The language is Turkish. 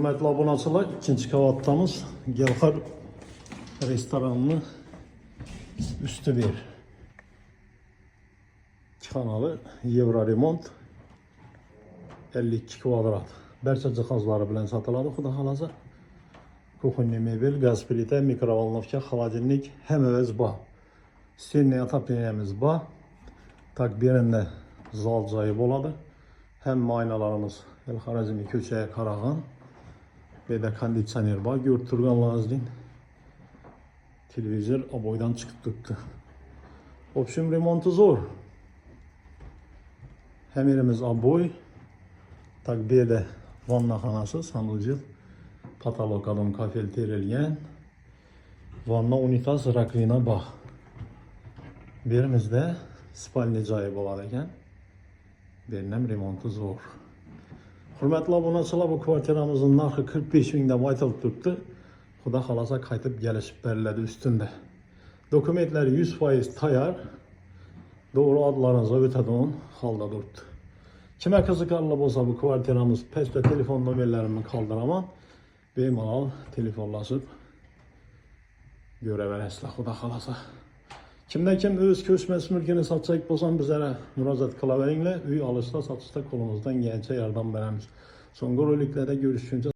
Hürmetli abonatçılar, ikinci kavattamız Gevher restoranının üstü bir kanalı Euro Remont 52 kvadrat. Barcha cihazları bilan sotiladi, xudo xolasa. Kuxonniy mebel, gaz plita, mikrovolnovka, холодильник hammamiz bor. Stenniy отопленiyamiz bor. Tak birinde zal joyi bo'ladi. Hamma oynalarimiz el-Xorazmiy ko'chaga qaragan. Bir de konditsioner var. Görüp turganlaringizdek televizor aboydan chiqib turibdi. Общем, remonti zo'r. Hem yerimiz aboy. Tak bir yerda vannaxonasi, sanuzel, patologdan kafel terilgan. Vanna, unitaz, rakvina bor. Bu yerimizda spalni joyi bo'ladi ekan. Bu yerning remonti zo'r. Hürmetli abonatçılar, bu kvartiramızın narxı 45 mingdan aytılib turibdi. Xudo xolasa qaytib kelishib beriladi üstünde. Dokumentleri 100% tayyor. Doğru adlarınıza ötadigan holda turibdi. Kime qiziqarli bo'lsa bu kvartiramız pastda telefon nomerlerini qoldiraman. Bemalol telefonlashib ko'raverasizlar, xudo xolasa. Kimden kim öz ko'chmas mulkini sotsak bo'lsam bizlere murojaat qilaveringlar. Uy olishda, sotishda qo'limizdan kelgancha yordam beramiz. So'nggi roliklarda görüşünce